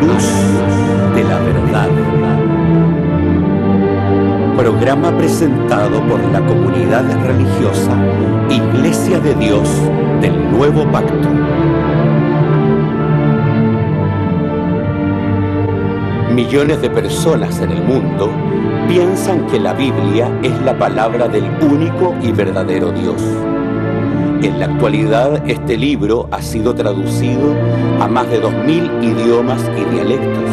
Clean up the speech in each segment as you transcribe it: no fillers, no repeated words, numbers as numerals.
luz de la verdad. Programa presentado por la comunidad religiosa Iglesia de Dios del Nuevo Pacto. Millones de personas en el mundo piensan que la Biblia es la palabra del único y verdadero Dios. En la actualidad, este libro ha sido traducido a más de 2000 idiomas y dialectos,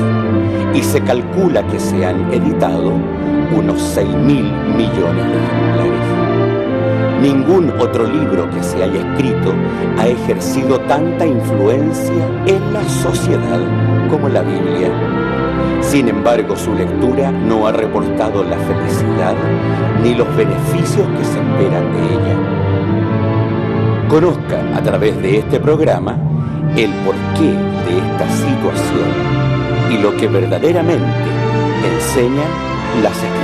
y se calcula que se han editado unos 6.000 millones de ejemplares. Ningún otro libro que se haya escrito ha ejercido tanta influencia en la sociedad como la Biblia. Sin embargo, su lectura no ha reportado la felicidad ni los beneficios que se esperan de ella. Conozca a través de este programa el porqué de esta situación y lo que verdaderamente enseñan las Escrituras.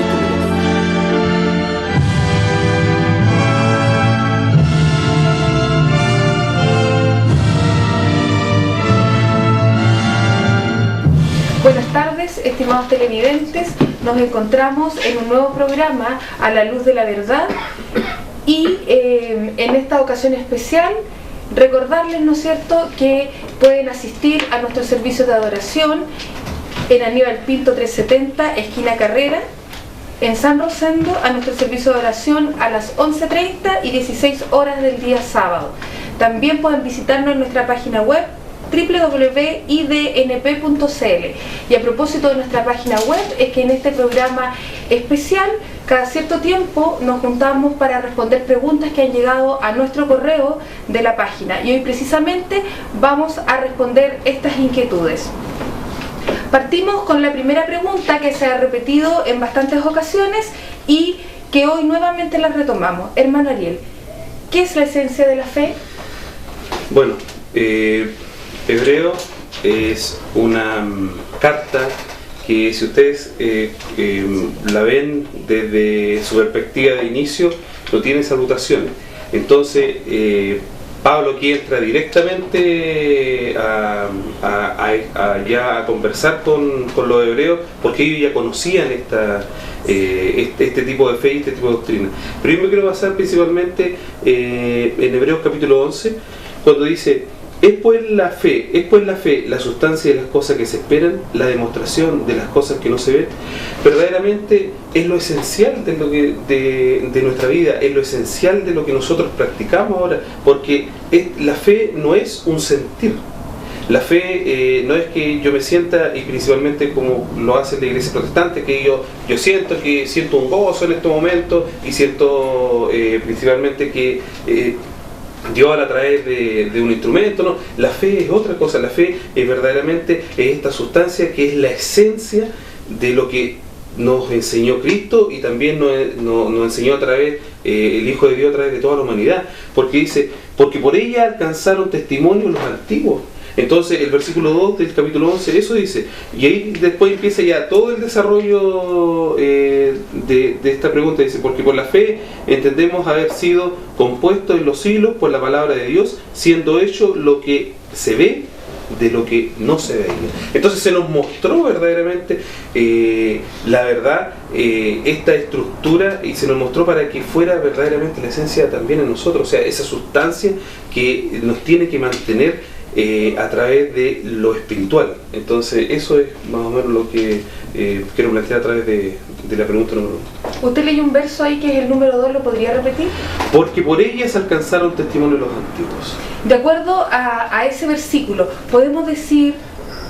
Buenas tardes, estimados televidentes. Nos encontramos en un nuevo programa A la Luz de la Verdad y en esta ocasión especial recordarles, ¿no es cierto?, que pueden asistir a nuestro servicio de adoración en Aníbal Pinto 370, esquina Carrera, en San Rosendo, a nuestro servicio de oración a las 11:30 y 16 horas del día sábado. También pueden visitarnos en nuestra página web www.idnp.cl. Y a propósito de nuestra página web, es que en este programa especial, cada cierto tiempo nos juntamos para responder preguntas que han llegado a nuestro correo de la página. Y hoy precisamente vamos a responder estas inquietudes. Partimos con la primera pregunta que se ha repetido en bastantes ocasiones y que hoy nuevamente la retomamos. Hermano Ariel, ¿qué es la esencia de la fe? Bueno, Hebreo es una carta que, si ustedes la ven desde su perspectiva de inicio, no tiene salutaciones. Entonces, Pablo aquí entra directamente ya a conversar con los hebreos, porque ellos ya conocían este tipo de fe y este tipo de doctrina. Pero yo me quiero basar principalmente en Hebreos capítulo 11, cuando dice: Es pues la fe la sustancia de las cosas que se esperan, la demostración de las cosas que no se ven. Verdaderamente es lo esencial de nuestra vida, es lo esencial de lo que nosotros practicamos ahora, porque la fe no es un sentir. La fe no es que yo me sienta, y principalmente como lo hace la iglesia protestante, que yo siento un gozo en este momento y siento principalmente que Dios a través de un instrumento. No, la fe es otra cosa. La fe es verdaderamente esta sustancia que es la esencia de lo que nos enseñó Cristo, y también nos enseñó a través el Hijo de Dios, a través de toda la humanidad, porque dice: porque por ella alcanzaron testimonio los antiguos. Entonces el versículo 2 del capítulo 11 eso dice, y ahí después empieza ya todo el desarrollo de esta pregunta. Dice: porque por la fe entendemos haber sido compuestos en los siglos por la palabra de Dios, siendo hecho lo que se ve de lo que no se veía. Entonces se nos mostró verdaderamente la verdad, esta estructura, y se nos mostró para que fuera verdaderamente la esencia también en nosotros, o sea, esa sustancia que nos tiene que mantener a través de lo espiritual. Entonces eso es más o menos lo que quiero plantear a través de la pregunta número 1. Usted leyó un verso ahí que es el número 2, ¿lo podría repetir? Porque por ellas alcanzaron testimonio los antiguos. De acuerdo a ese versículo, ¿podemos decir,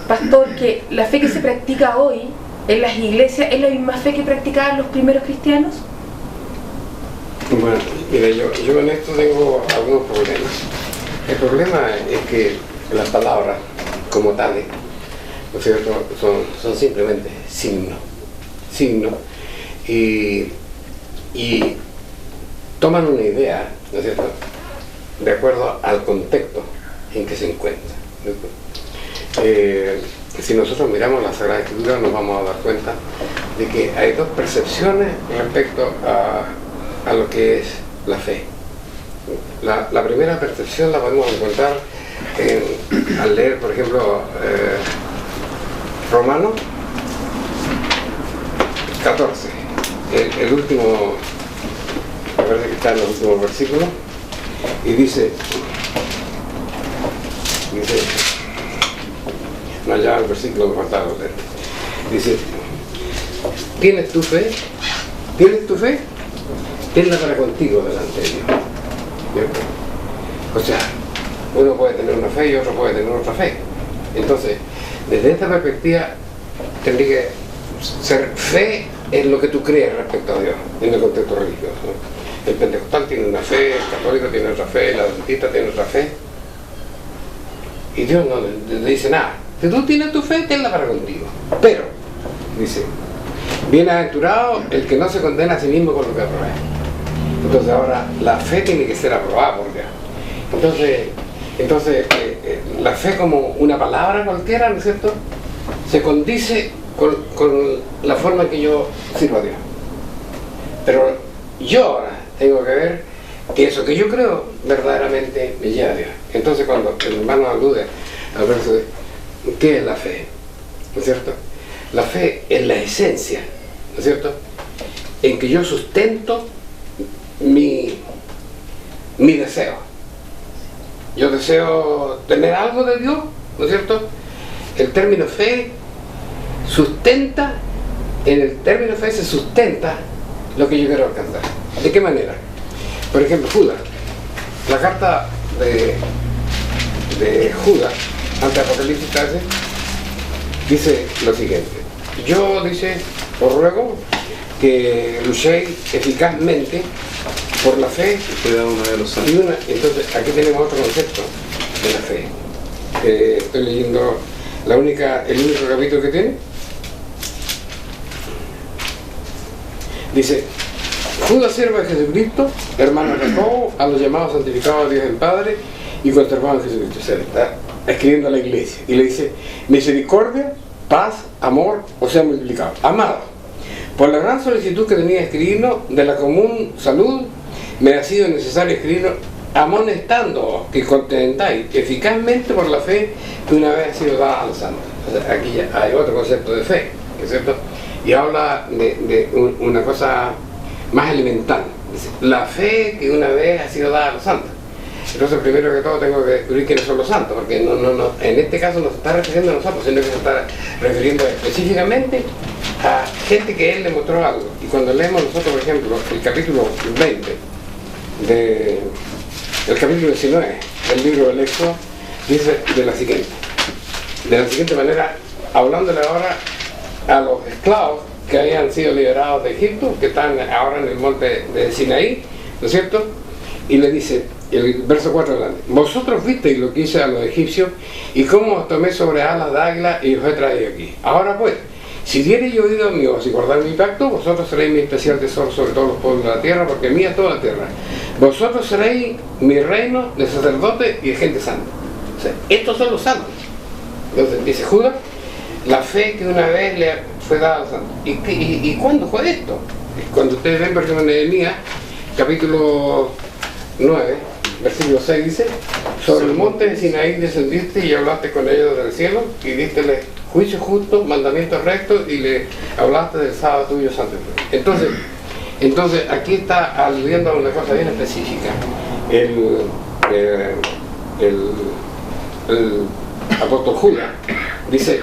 pastor, que la fe que se practica hoy en las iglesias es la misma fe que practicaban los primeros cristianos? Bueno, mira, yo en esto tengo algunos problemas. El problema es que las palabras como tales, ¿no es cierto?, son simplemente signos, y toman una idea, ¿no es cierto?, de acuerdo al contexto en que se encuentra. Si nosotros miramos la Sagrada Escritura, nos vamos a dar cuenta de que hay dos percepciones respecto a lo que es la fe. La primera percepción la podemos encontrar al leer, por ejemplo, Romanos 14, el último, me parece que está en los últimos versículos, y dice, no, ya el versículo que faltaba leer, dice, ¿tienes tu fe? ¿Tienes tu fe? Tenla para contigo delante de Dios. ¿Cierto? O sea, uno puede tener una fe y otro puede tener otra fe. Entonces, desde esta perspectiva, tendría que ser fe en lo que tú crees respecto a Dios, en el contexto religioso. El pentecostal tiene una fe, el católico tiene otra fe, el adventista tiene otra fe. Y Dios no le dice nada. Si tú tienes tu fe, tenla para contigo. Pero, dice, bienaventurado el que no se condena a sí mismo con lo que aprueba. Entonces ahora la fe tiene que ser aprobada por Dios. Entonces la fe como una palabra cualquiera, ¿no es cierto?, se condice con la forma en que yo sirvo a Dios. Pero yo ahora tengo que ver que eso que yo creo verdaderamente me lleva a Dios. Entonces cuando el hermano alude al verso de ¿qué es la fe?, ¿no es cierto? La fe es la esencia, ¿no es cierto?, en que yo sustento mi deseo. Yo deseo tener algo de Dios, ¿no es cierto? El término fe sustenta, en el término fe se sustenta lo que yo quiero alcanzar. ¿De qué manera? Por ejemplo, Judas, la carta de Judas, ante Apocalipsis 13, dice lo siguiente: yo, dice, os ruego que luchéis eficazmente por la fe entonces aquí tenemos otro concepto de la fe. Estoy leyendo el único capítulo que tiene. Dice: Judas, siervo de Jesucristo, hermano de Jacobo, a los llamados santificados a Dios el Padre y conservados en Jesucristo. O sea, está escribiendo a la iglesia y le dice: misericordia, paz, amor os sea multiplicado. Amado, por la gran solicitud que tenía escribirnos de la común salud, me ha sido necesario escribirnos amonestando que contentáis eficazmente por la fe que una vez ha sido dada a los santos. O sea, aquí ya hay otro concepto de fe, ¿no es cierto? Y habla de una cosa más elemental. Dice, la fe que una vez ha sido dada a los santos. Entonces, primero que todo, tengo que descubrir quiénes son los santos, porque no, en este caso no se está refiriendo a nosotros, sino que se está refiriendo específicamente a gente que él le mostró algo. Y cuando leemos nosotros, por ejemplo, el capítulo 20, el capítulo 19 del libro del Éxodo, dice de la siguiente manera, hablándole ahora a los esclavos que habían sido liberados de Egipto, que están ahora en el monte de Sinaí, ¿no es cierto? Y le dice, el verso 4 adelante: vosotros visteis lo que hice a los egipcios y cómo os tomé sobre alas de águila y os he traído aquí. Ahora pues, si diereis oído a mi voz y guardar mi pacto, vosotros seréis mi especial tesoro sobre todos los pueblos de la tierra, porque mía es toda la tierra. Vosotros seréis mi reino de sacerdotes y de gente santa. O sea, estos son los santos. Entonces dice Judas, la fe que una vez le fue dada a los santos. ¿Y cuándo fue esto? Cuando ustedes ven, por ejemplo, en Nehemías, capítulo 9, versículo 6 dice: sobre el monte de Sinaí descendiste y hablaste con ellos del cielo y dísteles juicio justo, mandamientos rectos y le hablaste del sábado tuyo santo. Entonces aquí está aludiendo a una cosa bien específica. El apóstol Judas dice: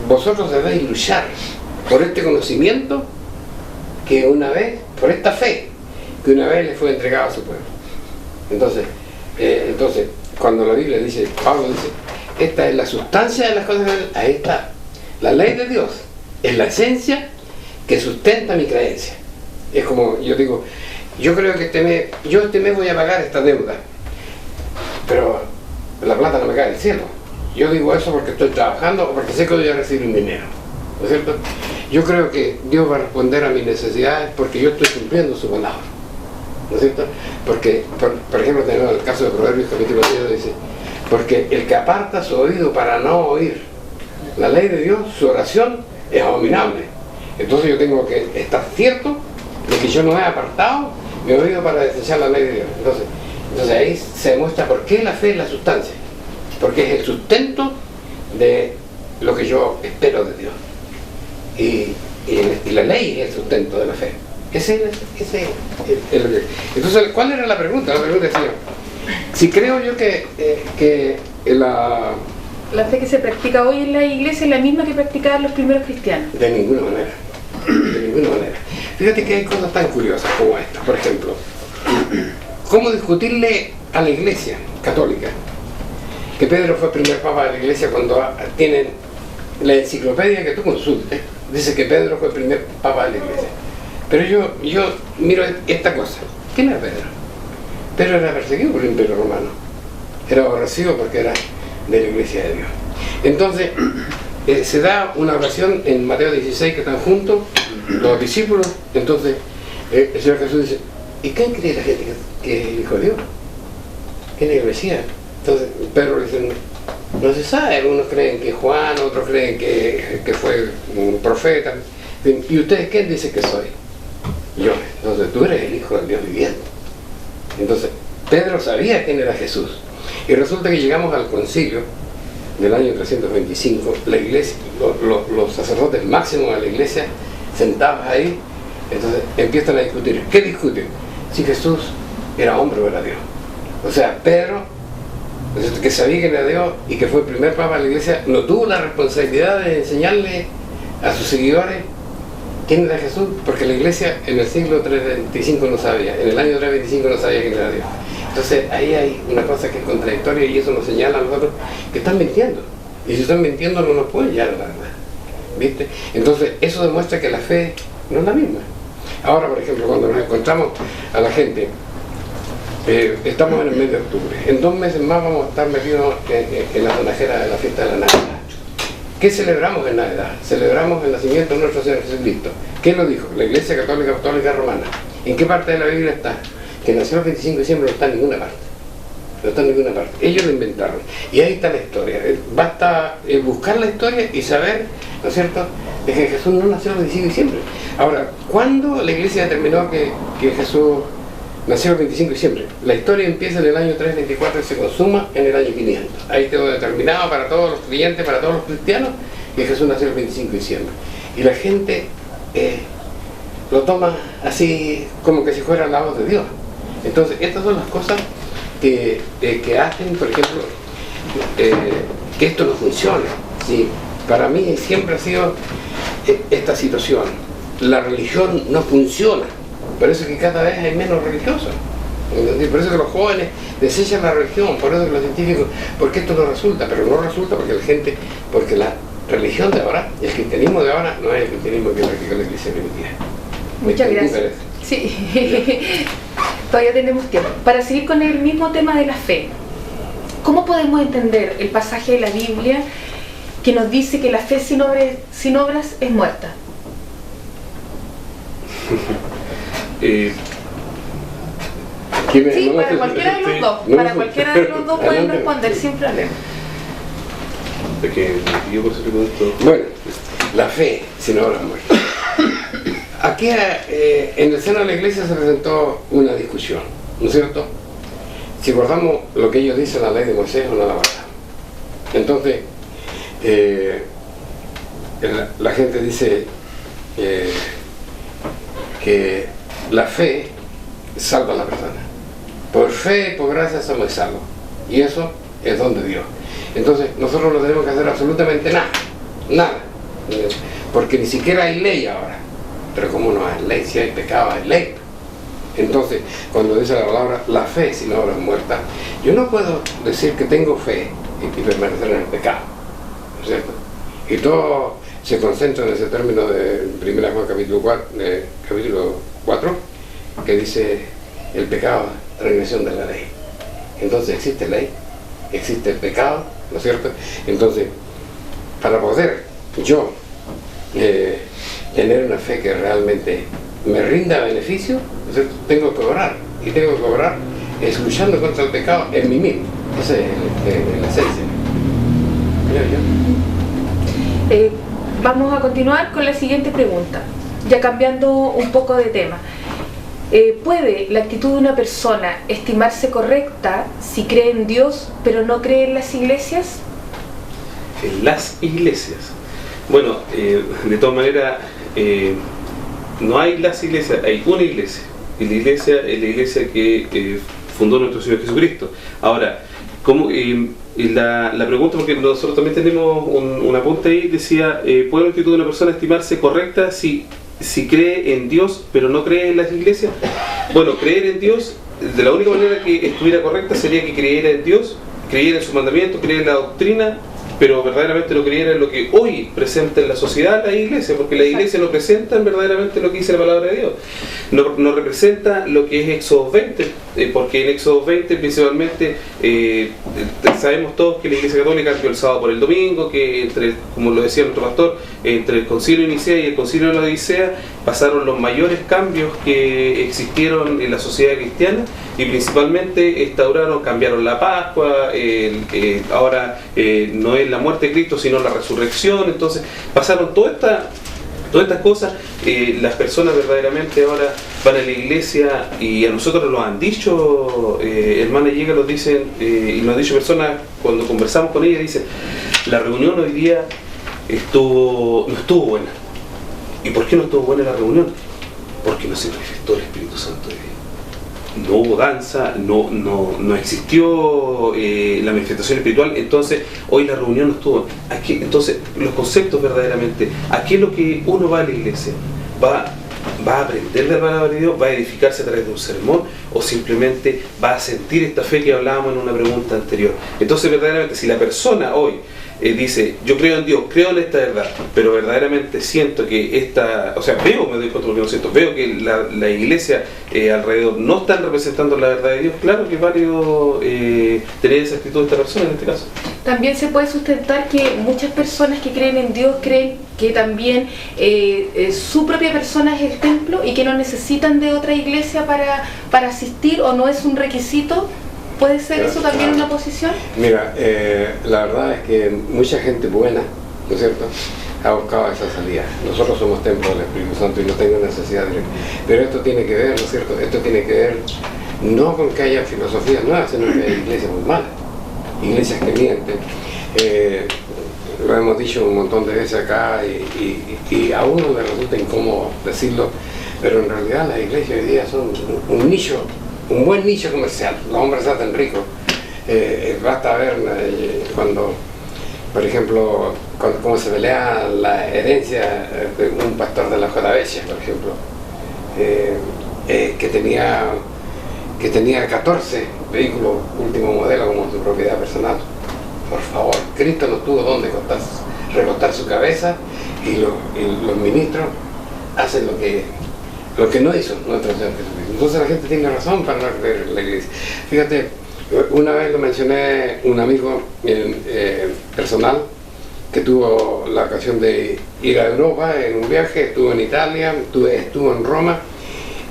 vosotros debéis luchar por este conocimiento que una vez, por esta fe que una vez le fue entregada a su pueblo. Entonces cuando la Biblia dice, Pablo dice, esta es la sustancia de las cosas de Dios, ahí está la ley de Dios, es la esencia que sustenta mi creencia. Es como yo digo, yo creo que este mes voy a pagar esta deuda, pero la plata no me cae del cielo. Yo digo eso porque estoy trabajando o porque sé que voy a recibir un dinero, ¿no es cierto? Yo creo que Dios va a responder a mis necesidades porque yo estoy cumpliendo su palabra, ¿no es cierto? Porque, por ejemplo, tenemos el caso de Proverbios capítulo 10, dice: porque el que aparta su oído para no oír la ley de Dios, su oración es abominable. Entonces yo tengo que estar cierto de que yo no he apartado mi oído para desechar la ley de Dios. Entonces ahí se demuestra por qué la fe es la sustancia, porque es el sustento de lo que yo espero de Dios. Y la ley es el sustento de la fe. Entonces, ¿cuál era la pregunta? La pregunta decía, si creo yo que la fe que se practica hoy en la iglesia es la misma que practicaban los primeros cristianos. De ninguna manera. De ninguna manera. Fíjate que hay cosas tan curiosas como esta. Por ejemplo, ¿cómo discutirle a la iglesia católica que Pedro fue el primer papa de la iglesia cuando tienen la enciclopedia que tú consultes? Dice que Pedro fue el primer papa de la iglesia. Pero yo miro esta cosa. ¿Quién era Pedro? Pedro era perseguido por el Imperio Romano. Era aborrecido porque era de la iglesia de Dios. Entonces, se da una oración en Mateo 16 que están juntos los discípulos. Entonces, el Señor Jesús dice, ¿y quién cree la gente que es el Hijo de Dios? ¿Quién es el Mesías? Entonces, Pedro le dice, no se sabe. Algunos creen que Juan, otros creen que fue un profeta. ¿Y ustedes quién dicen que soy? Yo. Entonces, tú eres el Hijo del Dios viviente. Entonces, Pedro sabía quién era Jesús. Y resulta que llegamos al concilio del año 325, la iglesia, los sacerdotes máximos de la iglesia, sentados ahí, entonces empiezan a discutir. ¿Qué discuten? Si Jesús era hombre o era Dios. O sea, Pedro, que sabía que era Dios y que fue el primer papa de la iglesia, no tuvo la responsabilidad de enseñarle a sus seguidores quién era Jesús, porque la iglesia en el siglo 325 no sabía, en el año 325 no sabía quién era Dios. Entonces ahí hay una cosa que es contradictoria y eso nos señala a nosotros que están mintiendo. Y si están mintiendo no nos pueden llevar a la verdad. ¿Viste? Entonces eso demuestra que la fe no es la misma. Ahora, por ejemplo, cuando nos encontramos a la gente, estamos en el mes de octubre. En 2 meses más vamos a estar metidos en la sonajera de la fiesta de la Navidad. ¿Qué celebramos en Navidad? Celebramos el nacimiento de nuestro Señor Jesucristo. ¿Quién lo dijo? La Iglesia Católica Apostólica Romana. ¿En qué parte de la Biblia está? Que nació el 25 de diciembre no está en ninguna parte. No está en ninguna parte. Ellos lo inventaron. Y ahí está la historia. Basta buscar la historia y saber, ¿no es cierto?, de que Jesús no nació el 25 de diciembre. Ahora, ¿cuándo la Iglesia determinó que Jesús nació el 25 de diciembre? La historia empieza en el año 324 y se consuma en el año 500. Ahí quedó determinado para todos los creyentes, para todos los cristianos, que Jesús nació el 25 de diciembre. Y la gente lo toma así como que si fuera la voz de Dios. Entonces, estas son las cosas que hacen, por ejemplo, que esto no funcione. ¿Sí? Para mí siempre ha sido esta situación. La religión no funciona. Por eso es que cada vez hay menos religiosos. Por eso que los jóvenes desechan la religión, por eso que los científicos, porque esto no resulta, pero no resulta porque la religión de ahora, el cristianismo de ahora, no es el cristianismo que practica la iglesia primitiva. Muchas gracias. Sí, todavía tenemos tiempo. Para seguir con el mismo tema de la fe, ¿cómo podemos entender el pasaje de la Biblia que nos dice que la fe sin obras es muerta? Sí, para cualquiera de los dos. Para cualquiera de los dos pueden responder sin problema. Bueno, la fe sin obras es muerta. Aquí en el seno de la iglesia se presentó una discusión, ¿no es cierto? Si guardamos lo que ellos dicen, la ley de Moisés o no la guardamos. Entonces, la gente dice que la fe salva a la persona. Por fe y por gracia somos salvos. Y eso es don de Dios. Entonces, nosotros no tenemos que hacer absolutamente nada. Nada. Porque ni siquiera hay ley ahora. Pero como no hay ley, si hay pecado hay ley. Entonces, cuando dice la palabra la fe sin obras muertas, yo no puedo decir que tengo fe y permanecer en el pecado, ¿no es cierto? Y todo se concentra en ese término de 1 Juan capítulo 4, que dice el pecado, transgresión de la ley. Entonces existe ley, existe el pecado, ¿no es cierto? Entonces, para poder yo tener una fe que realmente me rinda beneficio, tengo que orar, y tengo que orar luchando contra el pecado en mí mismo. Esa es la esencia, creo yo. Vamos a continuar con la siguiente pregunta, ya cambiando un poco de tema. ¿Puede la actitud de una persona estimarse correcta si cree en Dios pero no cree en las iglesias? las iglesias. Bueno, de todas maneras, no hay las iglesias, hay una iglesia. Y la iglesia es la iglesia que fundó nuestro Señor Jesucristo. Ahora, ¿cómo, la pregunta, porque nosotros también tenemos un apunte ahí, decía, ¿puede la actitud de una persona estimarse correcta si cree en Dios pero no cree en las iglesias? Bueno, creer en Dios, de la única manera que estuviera correcta sería que creyera en Dios, creyera en su mandamiento, creyera en la doctrina, pero verdaderamente no creyera en lo que hoy presenta en la sociedad la iglesia, porque la iglesia no presenta verdaderamente lo que dice la palabra de Dios, no representa lo que es Éxodo 20, porque en Éxodo 20 principalmente sabemos todos que la Iglesia Católica cambió el sábado por el domingo, que como lo decía nuestro pastor, entre el concilio de Nicea y el concilio de la Odisea pasaron los mayores cambios que existieron en la sociedad cristiana, y principalmente cambiaron la Pascua, ahora no es la muerte de Cristo sino la resurrección. Entonces pasaron todas estas cosas. Las personas verdaderamente ahora van a la iglesia, y a nosotros nos lo han dicho, hermanas llegan, nos dicen, y nos han dicho personas cuando conversamos con ellas, dicen, la reunión hoy día no estuvo buena. ¿Y por qué no estuvo buena la reunión? Porque no se manifestó el Espíritu Santo de Dios. No hubo danza, no existió la manifestación espiritual. Entonces hoy la reunión no estuvo aquí. Entonces los conceptos verdaderamente, aquí es lo que uno va a la iglesia, va a aprender la palabra de Dios, va a edificarse a través de un sermón, o simplemente va a sentir esta fe que hablábamos en una pregunta anterior. Entonces verdaderamente si la persona hoy dice, yo creo en Dios, creo en esta verdad, pero verdaderamente siento que me doy cuenta de lo que no siento, veo que la iglesia alrededor no están representando la verdad de Dios, claro que es válido tener esa actitud de esta persona en este caso. También se puede sustentar que muchas personas que creen en Dios creen que también su propia persona es el templo y que no necesitan de otra iglesia para asistir, o no es un requisito. ¿Puede ser eso también una posición? Mira, la verdad es que mucha gente buena, ¿no es cierto?, ha buscado esa salida. Nosotros somos templo del Espíritu Santo y no tengo necesidad de... Pero esto tiene que ver, ¿no es cierto?, esto tiene que ver no con que haya filosofías nuevas, sino que hay iglesias muy malas, iglesias que mienten. Lo hemos dicho un montón de veces acá y a uno le resulta incómodo decirlo, pero en realidad las iglesias hoy día son un nicho, un buen nicho comercial. Los hombres se hacen ricos. Basta ver cuando, por ejemplo, cómo se pelea la herencia de un pastor de la JBC, por ejemplo, que tenía 14 vehículos último modelo como su propiedad personal. Por favor, Cristo no tuvo dónde recostar su cabeza, y los ministros hacen lo que no hizo nuestro Señor Jesucristo. Entonces la gente tiene razón para no creer en la iglesia. Fíjate, una vez lo mencioné, un amigo personal que tuvo la ocasión de ir a Europa en un viaje, estuvo en Italia, estuvo en Roma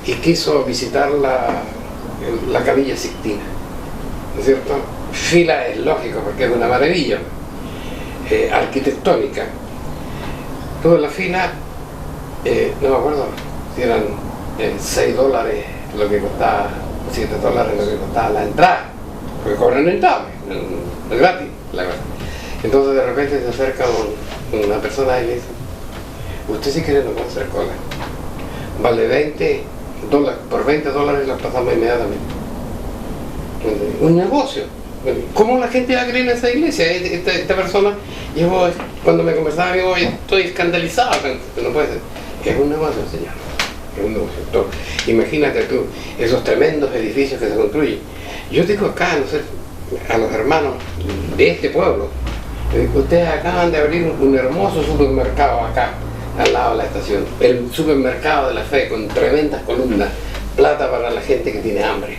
y quiso visitar la Capilla Sixtina, ¿no es cierto? Fila es lógico porque es una maravilla arquitectónica. Toda la fila, no me acuerdo si eran $6 lo que costaba, $7 lo que costaba la entrada, porque cobran entrada, es gratis la verdad. Entonces de repente se acerca una persona y le dice, usted si quiere no puede hacer cola, vale $20, por $20 la pasamos inmediatamente. Un negocio. ¿Cómo la gente va a creer en esa iglesia? Esta persona, cuando me conversaba, yo estoy escandalizado, no puede ser. Es un negocio, señor. Es un negocio. Entonces, imagínate tú, esos tremendos edificios que se construyen. Yo digo acá, no sé, a los hermanos de este pueblo, ustedes acaban de abrir un hermoso supermercado acá, al lado de la estación. El supermercado de la fe, con tremendas columnas, plata para la gente que tiene hambre,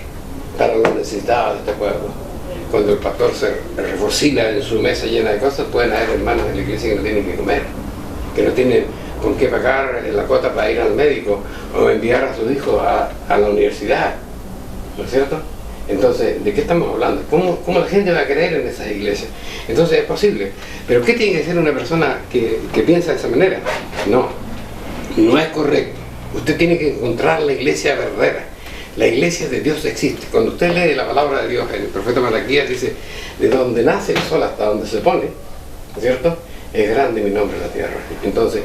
para los necesitados de este pueblo. Cuando el pastor se refocila en su mesa llena de cosas, pueden haber hermanos de la iglesia que no tienen que comer, que no tienen con qué pagar la cuota para ir al médico o enviar a su hijo a la universidad, ¿no es cierto? Entonces, ¿de qué estamos hablando? ¿Cómo la gente va a creer en esas iglesias? Entonces es posible, pero ¿qué tiene que ser una persona que piensa de esa manera? No es correcto. Usted tiene que encontrar la iglesia verdadera. La iglesia de Dios existe. Cuando usted lee la palabra de Dios, el profeta Malaquías dice, de donde nace el sol hasta donde se pone, ¿no es cierto? Es grande mi nombre en la tierra. Entonces,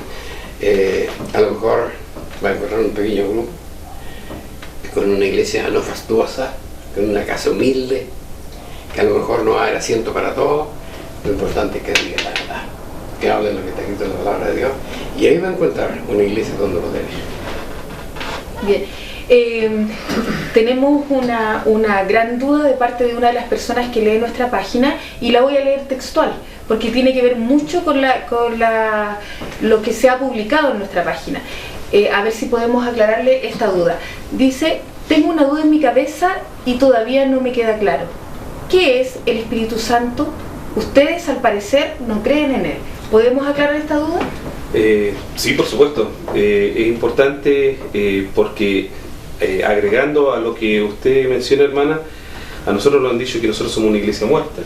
a lo mejor va a encontrar un pequeño grupo con una iglesia no fastuosa, con una casa humilde, que a lo mejor no hay asiento para todos. Lo importante es que diga la verdad, que hable lo que está escrito en la palabra de Dios, y ahí va a encontrar una iglesia donde lo debe. Bien, tenemos una gran duda de parte de una de las personas que lee nuestra página, y la voy a leer textual, porque tiene que ver mucho con lo que se ha publicado en nuestra página. A ver si podemos aclararle esta duda. Dice: tengo una duda en mi cabeza y todavía no me queda claro. ¿Qué es el Espíritu Santo? Ustedes, al parecer, no creen en él. ¿Podemos aclarar esta duda? Sí, por supuesto. Es importante porque, agregando a lo que usted menciona, hermana, a nosotros nos han dicho que nosotros somos una iglesia muerta,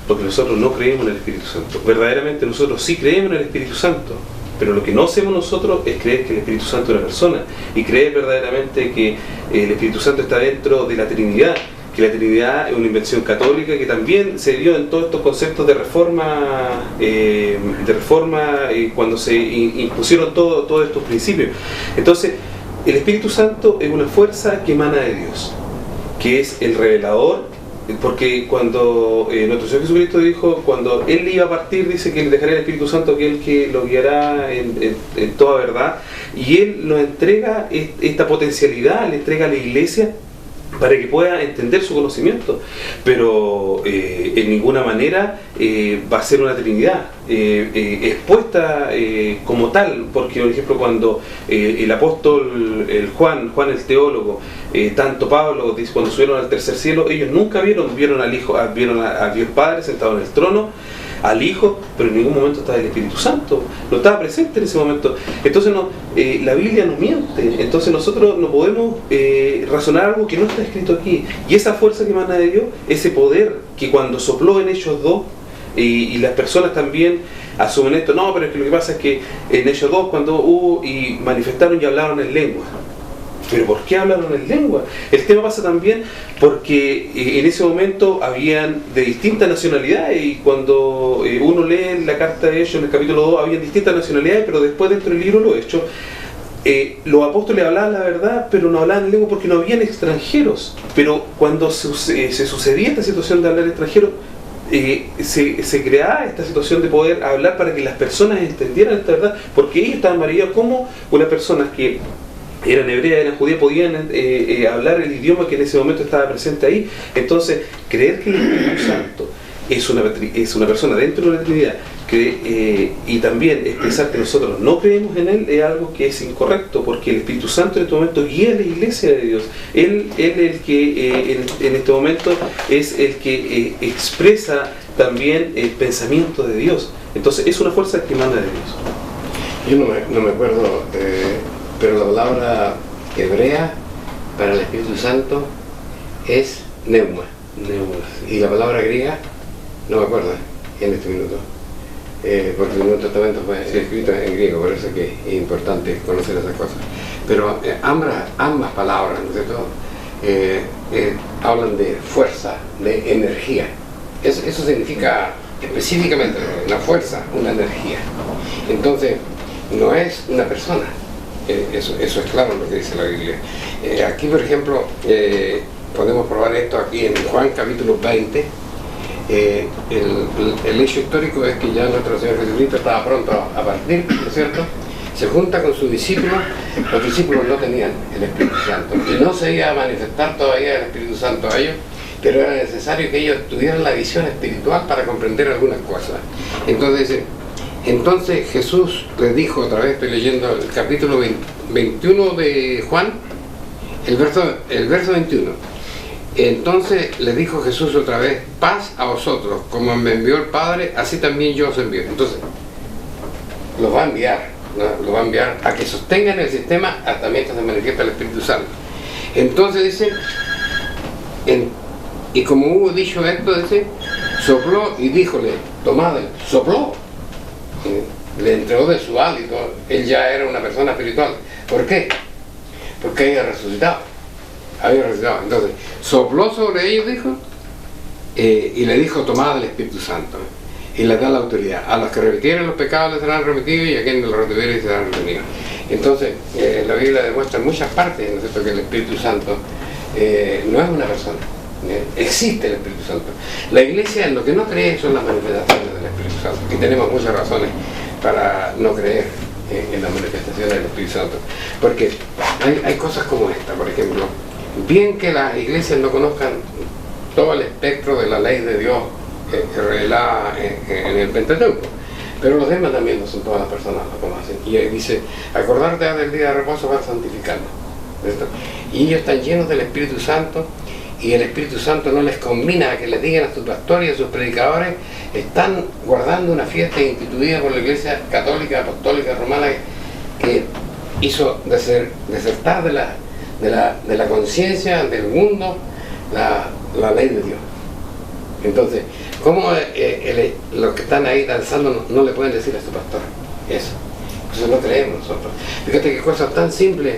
porque nosotros no creemos en el Espíritu Santo. Verdaderamente nosotros sí creemos en el Espíritu Santo, pero lo que no hacemos nosotros es creer que el Espíritu Santo es una persona, y creer verdaderamente que el Espíritu Santo está dentro de la Trinidad, que la Trinidad es una invención católica que también se dio en todos estos conceptos de reforma, cuando se impusieron todos estos principios. Entonces, el Espíritu Santo es una fuerza que emana de Dios, que es el revelador, porque cuando nuestro Señor Jesucristo dijo, cuando Él iba a partir, dice que le dejará el Espíritu Santo, que es el que lo guiará en toda verdad, y Él nos entrega esta potencialidad, le entrega a la iglesia para que pueda entender su conocimiento, pero en ninguna manera va a ser una Trinidad expuesta como tal, porque por ejemplo cuando el apóstol Juan el teólogo, tanto Pablo, cuando subieron al tercer cielo, ellos nunca vieron al Hijo, vieron a Dios Padre sentado en el trono, al Hijo, pero en ningún momento estaba el Espíritu Santo, no estaba presente en ese momento. Entonces la Biblia no miente, entonces nosotros no podemos razonar algo que no está escrito aquí, y esa fuerza que emana de Dios, ese poder que cuando sopló en Hechos 2, y las personas también asumen esto, no, pero es que lo que pasa es que en Hechos 2 cuando hubo y manifestaron y hablaron en lengua. ¿Pero por qué hablaron en lengua? El tema pasa también porque en ese momento habían de distintas nacionalidades, y cuando uno lee la carta de Hechos en el capítulo 2, habían distintas nacionalidades, pero después dentro del libro Los Hechos, los apóstoles hablaban la verdad, pero no hablaban en lengua porque no habían extranjeros. Pero cuando se sucedía esta situación de hablar extranjeros, se creaba esta situación de poder hablar para que las personas entendieran esta verdad, porque ellos estaban maravillados como unas personas que eran hebreas, eran judías, podían hablar el idioma que en ese momento estaba presente ahí. Entonces, creer que el Espíritu Santo es una persona dentro de la Trinidad, y también expresar que nosotros no creemos en Él, es algo que es incorrecto, porque el Espíritu Santo en este momento guía a la iglesia de Dios. Él es el que en este momento es el que expresa también el pensamiento de Dios. Entonces, es una fuerza que emana de Dios. Yo no me acuerdo, pero la palabra hebrea para el Espíritu Santo es neuma. Y la palabra griega, no me acuerdo en este minuto, porque el Nuevo Testamento fue escrito en griego, por eso que es importante conocer esas cosas. Pero ambas palabras, ¿no es cierto?, hablan de fuerza, de energía. Eso significa específicamente una fuerza, una energía. Entonces, no es una persona. Eso es claro lo que dice la Biblia. Aquí, por ejemplo, podemos probar esto aquí en Juan capítulo 20. El hecho histórico es que ya nuestro Señor Jesucristo estaba pronto a partir, ¿no es cierto? Se junta con sus discípulos. Los discípulos no tenían el Espíritu Santo y no se iba a manifestar todavía el Espíritu Santo a ellos, pero era necesario que ellos tuvieran la visión espiritual para comprender algunas cosas. Entonces Jesús les dijo, otra vez estoy leyendo el capítulo 21 de Juan, el verso 21. Entonces les dijo Jesús otra vez: paz a vosotros, como me envió el Padre, así también yo os envío. Entonces los va a enviar, ¿no? Los va a enviar a que sostengan el sistema hasta mientras se manifiesta el Espíritu Santo. Entonces dice, y como hubo dicho esto, dice, sopló y díjole, tomad, sopló, le entregó de su hálito. Él ya era una persona espiritual. ¿Por qué? Porque había resucitado. Entonces sopló sobre ellos, dijo, y le dijo, tomad el Espíritu Santo. y les da la autoridad. A los que repitieren los pecados les serán remitidos y a quienes los retuvieren serán retenidos. Entonces, la Biblia demuestra en muchas partes, ¿no es cierto?, que el Espíritu Santo no es una persona, existe el Espíritu Santo. La Iglesia en lo que no cree son las manifestaciones del Espíritu Santo, y tenemos muchas razones para no creer en las manifestaciones del Espíritu Santo, porque hay cosas como esta, por ejemplo, bien que las iglesias no conozcan todo el espectro de la ley de Dios revelada en el Pentateuco, pero los 10 mandamientos son todas las personas lo conocen, y ahí dice, acordarte del día de reposo para santificarlo, ¿cierto? Y ellos están llenos del Espíritu Santo, y el Espíritu Santo no les combina a que les digan a sus pastores y a sus predicadores, están guardando una fiesta instituida por la Iglesia Católica, Apostólica, Romana, que hizo desertar de la conciencia del mundo la ley de Dios. Entonces, ¿cómo los que están ahí danzando no le pueden decir a su pastor eso? Eso no creemos nosotros. Fíjate que cosas tan simples,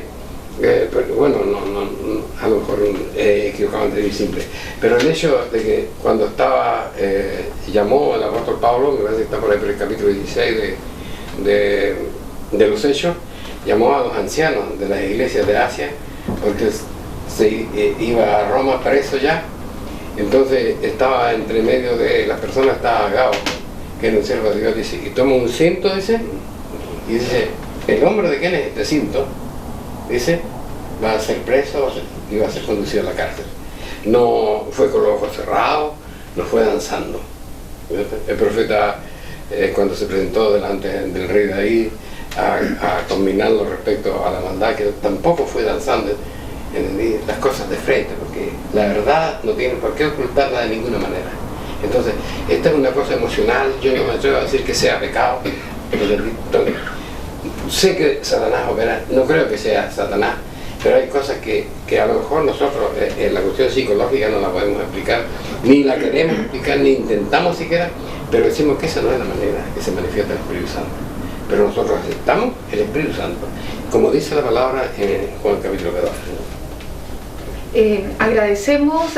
bueno, a lo mejor equivocado en decir simple, pero el hecho de que cuando llamó el apóstol Pablo, me parece que está por ahí por el capítulo 16 de los Hechos, llamó a los ancianos de las iglesias de Asia, porque se iba a Roma preso ya. Entonces estaba entre medio de las personas, estaba Agabo, que era un siervo de Dios, dice, y toma un cinto, dice, y dice, el hombre de quién es este cinto, dice, va a ser preso y va a ser conducido a la cárcel. No fue con los ojos cerrados, no fue danzando. El profeta, cuando se presentó delante del rey David a combinarlo respecto a la maldad, que tampoco fue danzando las cosas de frente, porque la verdad no tiene por qué ocultarla de ninguna manera. Entonces, esta es una cosa emocional, yo no me atrevo a decir que sea pecado. Sé que Satanás opera, no creo que sea Satanás, pero hay cosas que a lo mejor nosotros en la cuestión psicológica no la podemos explicar, ni la queremos explicar, ni intentamos siquiera, pero decimos que esa no es la manera que se manifiesta el Espíritu Santo. Pero nosotros aceptamos el Espíritu Santo, como dice la palabra en Juan capítulo 14. Agradecemos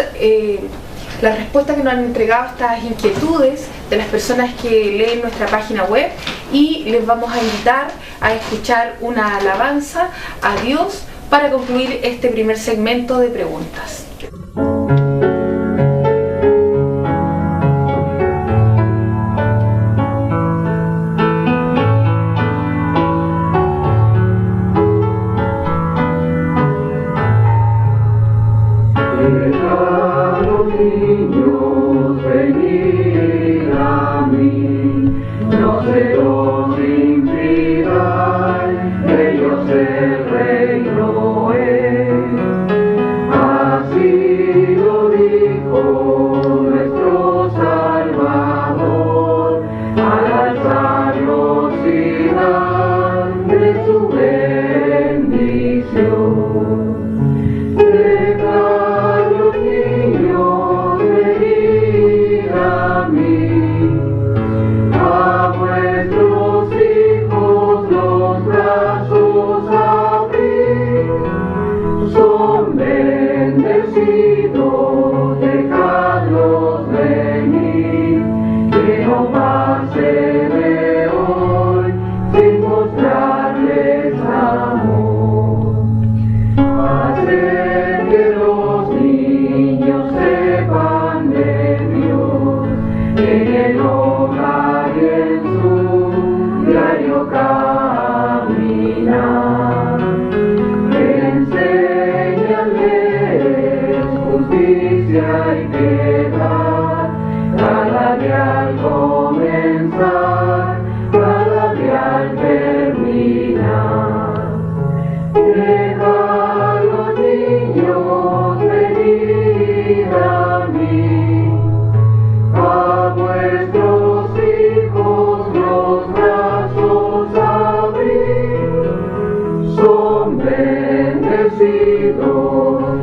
la respuesta que nos han entregado a estas inquietudes de las personas que leen nuestra página web, y les vamos a invitar a escuchar una alabanza a Dios para concluir este primer segmento de preguntas.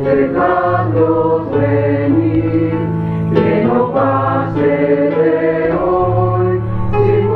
Dejadlos venir, que no pase de hoy sin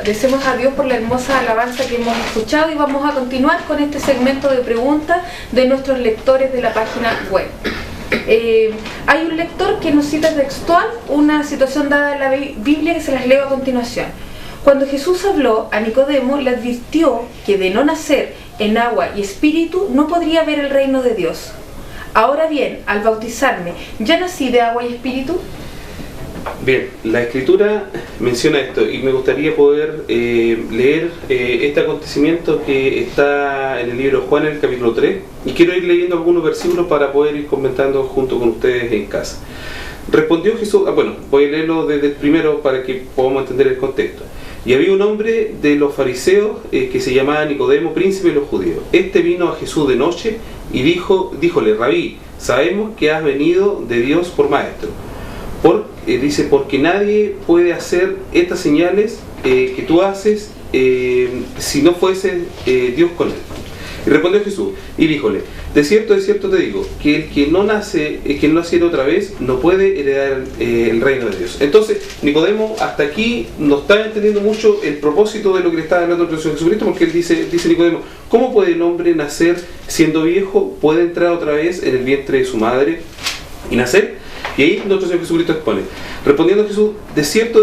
agradecemos a Dios por la hermosa alabanza que hemos escuchado y vamos a continuar con este segmento de preguntas de nuestros lectores de la página web. Hay un lector que nos cita textual una situación dada en la Biblia que se las leo a continuación. Cuando Jesús habló a Nicodemo, le advirtió que de no nacer en agua y espíritu no podría ver el reino de Dios. Ahora bien, al bautizarme, ¿ya nací de agua y espíritu? Bien, la Escritura menciona esto y me gustaría poder leer este acontecimiento que está en el libro de Juan, en el capítulo 3, y quiero ir leyendo algunos versículos para poder ir comentando junto con ustedes en casa. Respondió Jesús, voy a leerlo desde el primero para que podamos entender el contexto. Y había un hombre de los fariseos que se llamaba Nicodemo, príncipe de los judíos. Este vino a Jesús de noche y díjole, Rabí, sabemos que has venido de Dios por maestro. Dice, porque nadie puede hacer estas señales que tú haces si no fuese Dios con él. Y respondió Jesús y díjole, de cierto te digo, que el que no naciera otra vez no puede heredar el reino de Dios. Entonces, Nicodemo hasta aquí no está entendiendo mucho el propósito de lo que le está hablando el Señor Jesucristo, porque él dice Nicodemo, ¿cómo puede el hombre nacer siendo viejo? ¿Puede entrar otra vez en el vientre de su madre y nacer? Y ahí nuestro Señor Jesucristo expone, respondiendo Jesús, de cierto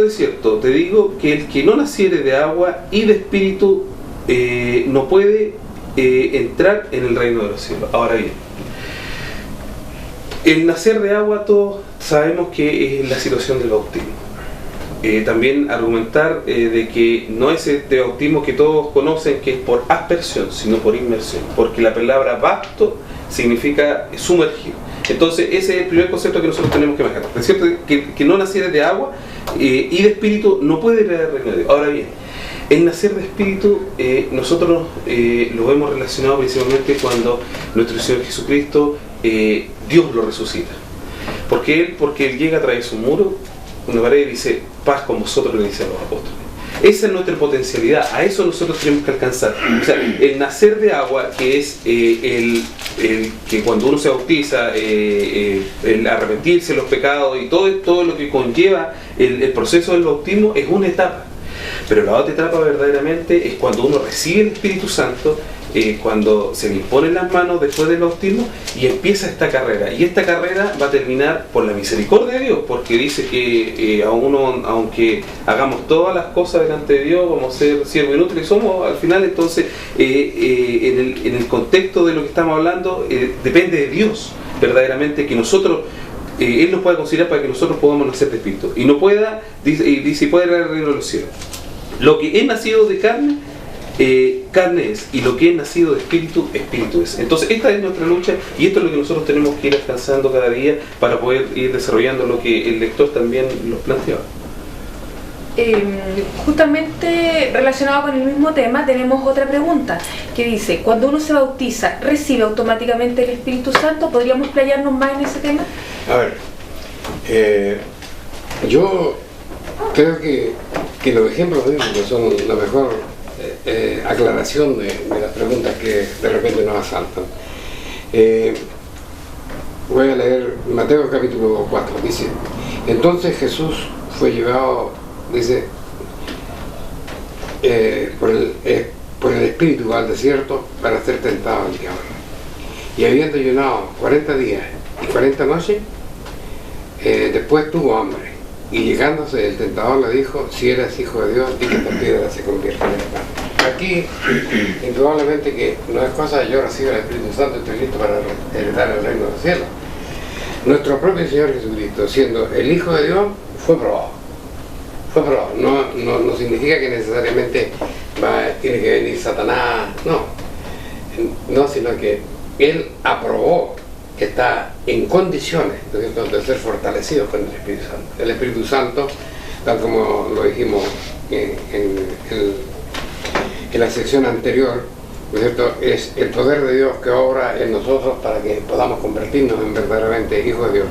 te digo, que el que no naciere de agua y de espíritu no puede entrar en el reino de los cielos. Ahora bien, el nacer de agua todos sabemos que es la situación del bautismo. También argumentar de que no es este bautismo que todos conocen que es por aspersión, sino por inmersión, porque la palabra bapto significa sumergir. Entonces ese es el primer concepto que nosotros tenemos que manejar. Es cierto que no naciera de agua y de espíritu no puede heredar el reino de Dios. Ahora bien, el nacer de espíritu nosotros lo hemos relacionado principalmente cuando nuestro Señor Jesucristo, Dios lo resucita. Porque Él llega a través de un muro, una pared y dice, paz con vosotros, le dicen los apóstoles. Esa es nuestra potencialidad, a eso nosotros tenemos que alcanzar. O sea, el nacer de agua, que es el que cuando uno se bautiza, el arrepentirse de los pecados y todo lo que conlleva el proceso del bautismo, es una etapa. Pero la otra etapa verdaderamente es cuando uno recibe el Espíritu Santo, cuando se le imponen las manos después del bautismo y empieza esta carrera. Y esta carrera va a terminar por la misericordia de Dios, porque dice que aunque hagamos todas las cosas delante de Dios, vamos a ser siervos inútiles, somos al final. Entonces, en el contexto de lo que estamos hablando, depende de Dios verdaderamente que nosotros, Él nos pueda considerar para que nosotros podamos nacer de espíritu. Y no pueda, dice, puede heredar el reino de los cielos. Lo que es nacido de carne, carne es, y lo que es nacido de espíritu, espíritu es. Entonces esta es nuestra lucha y esto es lo que nosotros tenemos que ir alcanzando cada día para poder ir desarrollando lo que el lector también nos planteaba. Justamente relacionado con el mismo tema tenemos otra pregunta que dice, cuando uno se bautiza, ¿recibe automáticamente el Espíritu Santo? ¿Podríamos playarnos más en ese tema? A ver, yo creo que los ejemplos bíblicos son la mejor aclaración de las preguntas que de repente nos asaltan. Voy a leer Mateo capítulo 4, dice, entonces Jesús fue llevado, dice, por el Espíritu al desierto para ser tentado al diablo. Y habiendo ayunado 40 días y 40 noches, después tuvo hambre. Y llegándose el tentador le dijo, si eres hijo de Dios, di que esta piedra se convierta en pan. Aquí, indudablemente que no es cosa de yo recibo el Espíritu Santo y estoy listo para heredar el reino de los cielos. Nuestro propio Señor Jesucristo, siendo el Hijo de Dios, fue probado. Fue probado. No significa que necesariamente tiene que venir Satanás, no, sino que Él aprobó que está en condiciones de ser fortalecido con el Espíritu Santo. El Espíritu Santo, tal como lo dijimos en la sección anterior, ¿no es cierto?, es el poder de Dios que obra en nosotros para que podamos convertirnos en verdaderamente hijos de Dios.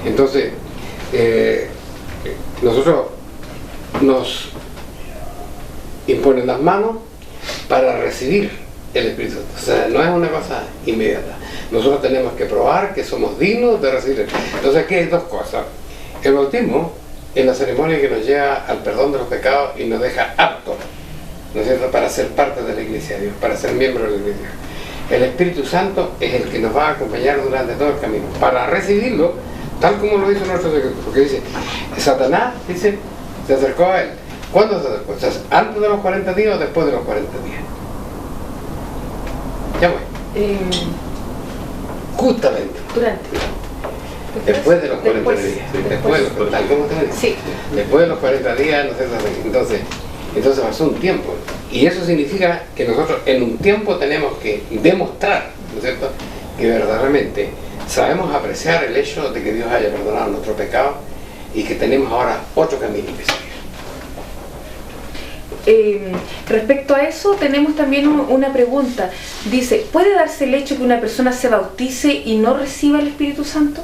Entonces, nosotros nos imponen las manos para recibir el Espíritu Santo. O sea, no es una cosa inmediata. Nosotros tenemos que probar que somos dignos de recibir. Entonces aquí hay dos cosas. El bautismo es la ceremonia que nos lleva al perdón de los pecados y nos deja aptos ¿no es cierto?, para ser parte de la Iglesia de Dios, para ser miembro de la Iglesia. El Espíritu Santo es el que nos va a acompañar durante todo el camino, para recibirlo, tal como lo dice nuestro secreto, porque dice, Satanás, dice, se acercó a él. ¿Cuándo se acercó? ¿Antes de los 40 días o después de los 40 días? Ya voy. Justamente. Durante. Después de los 40 días. Después. Tal como te dice. Sí. Después de los 40 días, no sé, entonces pasó un tiempo. Y eso significa que nosotros en un tiempo tenemos que demostrar, ¿no es cierto?, que verdaderamente sabemos apreciar el hecho de que Dios haya perdonado nuestro pecado y que tenemos ahora otro camino que seguir. Respecto a eso, tenemos también una pregunta. Dice, ¿puede darse el hecho que una persona se bautice y no reciba el Espíritu Santo?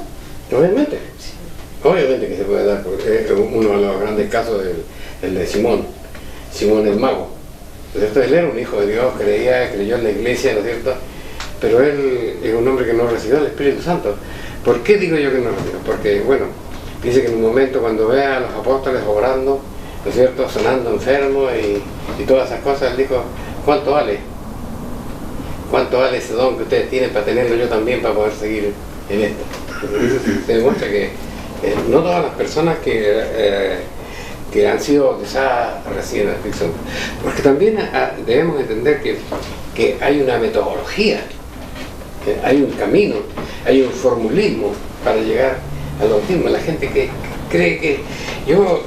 Obviamente. Obviamente que se puede dar, porque es uno de los grandes casos el de Simón el mago. ¿No es cierto? Él era un hijo de Dios, creyó en la iglesia, ¿no es cierto? Pero él es un hombre que no recibió el Espíritu Santo. ¿Por qué digo yo que no recibió? Porque, bueno, dice que en un momento cuando ve a los apóstoles obrando, ¿no es cierto?, sonando enfermo y todas esas cosas, él dijo, ¿cuánto vale? ¿Cuánto vale ese don que ustedes tienen para tenerlo yo también para poder seguir en esto? Se demuestra que no todas las personas que han sido bautizadas reciben el Espíritu Santo. Porque también debemos entender que hay una metodología, hay un camino, hay un formulismo para llegar al bautismo. La gente que cree que... Yo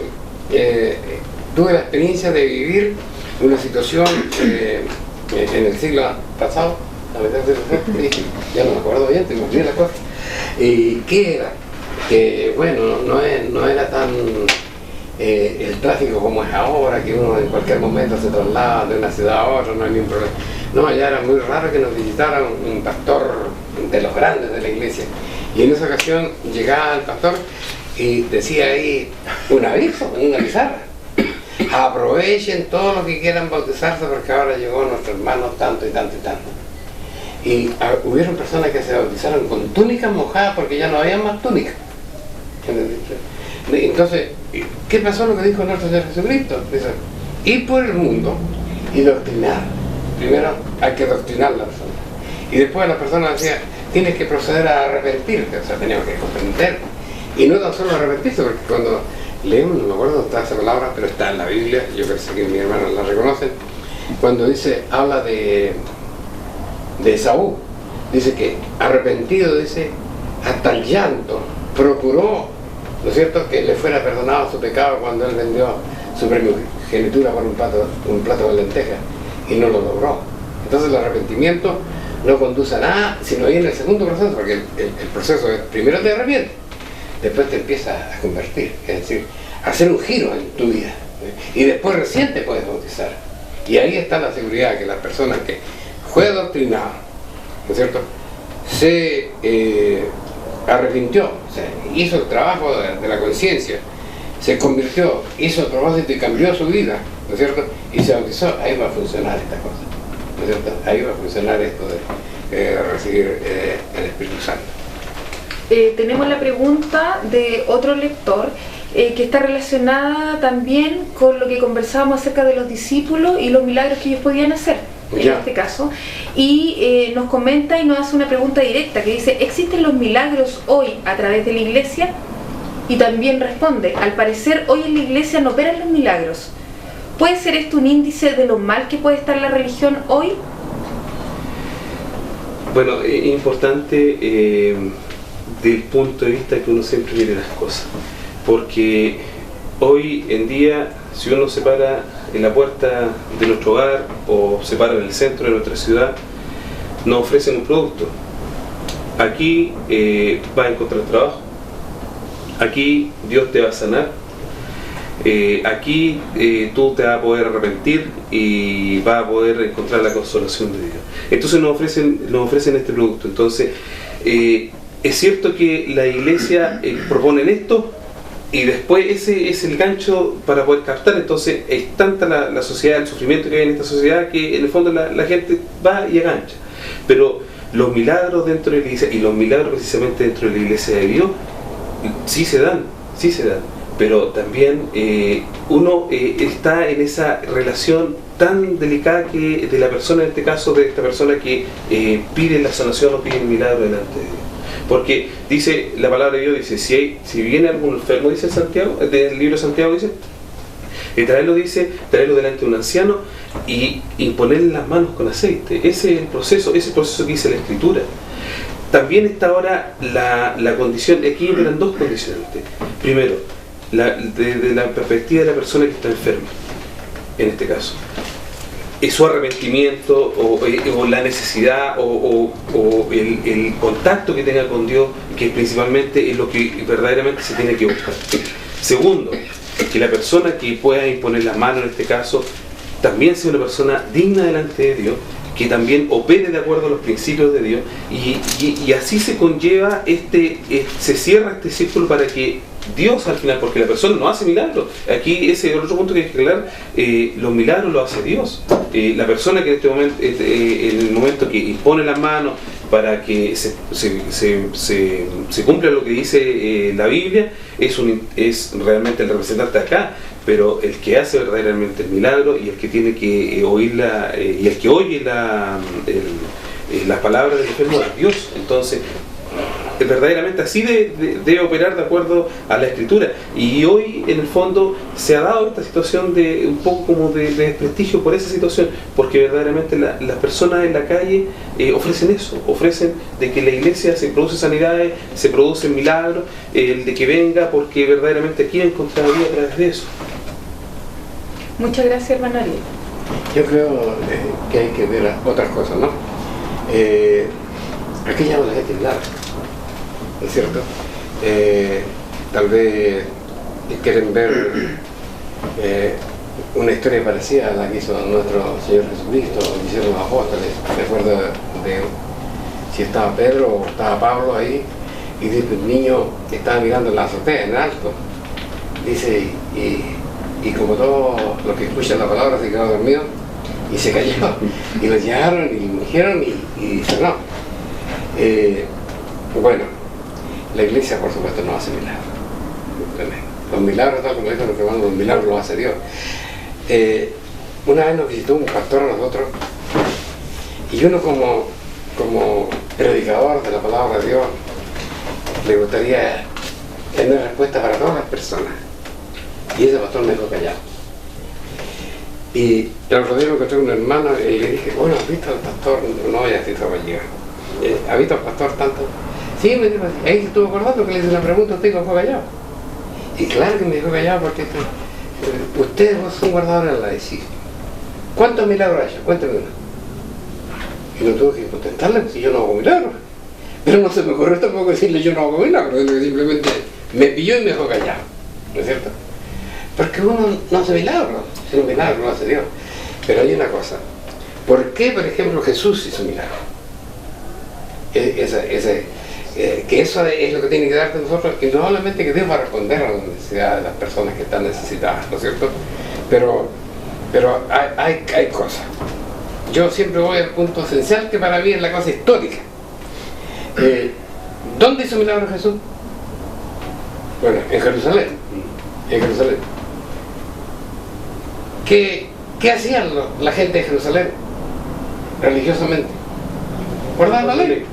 tuve la experiencia de vivir una situación en el siglo pasado, ya no me acuerdo bien, te me olvidé la cosa. ¿Y qué era? Que bueno, no era tan el tráfico como es ahora, que uno en cualquier momento se traslada de una ciudad a otra, no hay ningún problema. No, allá era muy raro que nos visitara un pastor de los grandes de la iglesia. Y en esa ocasión llegaba el pastor y decía ahí un aviso, una pizarra: aprovechen todo lo que quieran bautizarse porque ahora llegó nuestro hermano tanto y tanto y tanto. Y hubieron personas que se bautizaron con túnicas mojadas porque ya no había más túnicas. Entonces, ¿qué pasó? Lo que dijo nuestro Señor Jesucristo: dice, ir por el mundo y doctrinar. Primero hay que doctrinar a la persona, y después la persona decía, tienes que proceder a arrepentirte. O sea, teníamos que comprender, y no tan solo arrepentirse, porque cuando leemos, no me acuerdo dónde está esa palabra, pero está en la Biblia, yo pensé que mis hermanos la reconocen, cuando dice, habla de Esaú, dice que arrepentido, dice, hasta el llanto, procuró, ¿no es cierto?, que le fuera perdonado su pecado cuando él vendió su primogenitura por un plato de lentejas, y no lo logró. Entonces el arrepentimiento no conduce a nada, sino viene el segundo proceso, porque el proceso es, primero te arrepientes, después te empiezas a convertir, es decir, a hacer un giro en tu vida, y después recién te puedes bautizar. Y ahí está la seguridad que las personas que fue doctrinado, ¿no es cierto?, se arrepintió, o sea, hizo el trabajo de la conciencia, se convirtió, hizo el propósito y cambió su vida, ¿no es cierto?, y se bautizó. Ahí va a funcionar esta cosa, ¿no es cierto?, ahí va a funcionar esto de recibir el Espíritu Santo. Tenemos la pregunta de otro lector que está relacionada también con lo que conversábamos acerca de los discípulos y los milagros que ellos podían hacer en este caso, y nos comenta y nos hace una pregunta directa que dice: ¿existen los milagros hoy a través de la iglesia? Y también responde: al parecer hoy en la iglesia no operan los milagros. ¿Puede ser esto un índice de lo mal que puede estar la religión hoy? Bueno, es importante desde el punto de vista que uno siempre mire las cosas, porque hoy en día, si uno se para en la puerta de nuestro hogar o se para en el centro de nuestra ciudad, nos ofrecen un producto. Aquí vas a encontrar trabajo, aquí Dios te va a sanar, aquí tú te vas a poder arrepentir y vas a poder encontrar la consolación de Dios. Entonces nos ofrecen este producto. Entonces es cierto que la iglesia propone esto, y después ese es el gancho para poder captar. Entonces es tanta la sociedad, el sufrimiento que hay en esta sociedad, que en el fondo la gente va y agancha. Pero los milagros dentro de la iglesia, y los milagros precisamente dentro de la iglesia de Dios, sí se dan. Pero también uno está en esa relación tan delicada que de la persona, en este caso de esta persona que pide la sanación o pide el milagro delante de Dios. Porque dice la palabra de Dios, dice, si viene algún enfermo, dice Santiago, del libro de Santiago dice, traerlo delante de un anciano y imponerle las manos con aceite. Ese es el proceso que dice la Escritura. También está ahora la condición, aquí eran dos condicionantes. Primero, desde la perspectiva de la persona que está enferma, en este caso. Su arrepentimiento o la necesidad o el contacto que tenga con Dios, que principalmente es lo que verdaderamente se tiene que buscar. Segundo, que la persona que pueda imponer la mano en este caso también sea una persona digna delante de Dios, que también opere de acuerdo a los principios de Dios, y así se conlleva se cierra este círculo para que Dios al final, porque la persona no hace milagros. Aquí ese es el otro punto que hay que aclarar, los milagros los hace Dios. La persona que en este momento, en el momento que impone las manos para que se cumpla lo que dice la Biblia, es realmente el representante acá, pero el que hace verdaderamente el milagro y el que tiene que oírla, y el que oye las palabras del enfermo es Dios. Entonces, verdaderamente así debe operar de acuerdo a la Escritura. Y hoy en el fondo se ha dado esta situación de un poco como de desprestigio por esa situación, porque verdaderamente las personas en la calle ofrecen eso, ofrecen de que la iglesia se produce sanidades, se producen milagros, el de que venga porque verdaderamente aquí encontrar vida a través de eso. Muchas gracias, hermano Ariel. Yo creo que hay que ver otras cosas, ¿no? Aquí llama la gente milagro, ¿no es cierto? Tal vez quieren ver una historia parecida a la que hizo nuestro Señor Jesucristo, o que hicieron los apóstoles. Recuerdo si estaba Pedro o estaba Pablo ahí, y dice que el niño estaba mirando en la azotea, en alto. Dice, y como todos los que escuchan la palabra se quedó dormido y se cayó, y lo llevaron y lo ungieron y sanó. Bueno, la iglesia por supuesto no hace milagros. Los milagros, tal como dijo nuestro hermano, los milagros los hace Dios. Una vez nos visitó un pastor a nosotros, y uno como predicador de la palabra de Dios le gustaría tener respuesta para todas las personas, y ese pastor me dejó callado. Y el otro día me encontré con un hermano y le dije, bueno, ¿has visto al pastor? No voy a decir su apellido. ¿Has visto al pastor tanto? Sí, me dijo, ahí se estuvo acordando que le hice una pregunta a usted y me dejó callado. Y claro que me dejó callado porque ustedes son guardadores de la ley. Sí. ¿Cuántos milagros ha hecho? Cuénteme uno. Y no tuve que contestarle si yo no hago milagros. Pero no se me ocurrió tampoco decirle yo no hago milagros, sino que simplemente me pilló y me dejó callado. ¿No es cierto? Porque uno no hace milagros, si un milagro lo hace Dios. Pero hay una cosa. ¿Por qué, por ejemplo, Jesús hizo milagros? Que eso es lo que tiene que darte nosotros, indudablemente que Dios va a responder a las necesidades de las personas que están necesitadas, ¿no es cierto? Pero hay cosas. Yo siempre voy al punto esencial, que para mí es la cosa histórica. ¿Dónde hizo milagros Jesús? Bueno, en Jerusalén. En Jerusalén. ¿Qué hacían la gente de Jerusalén religiosamente? Guardaban la ley.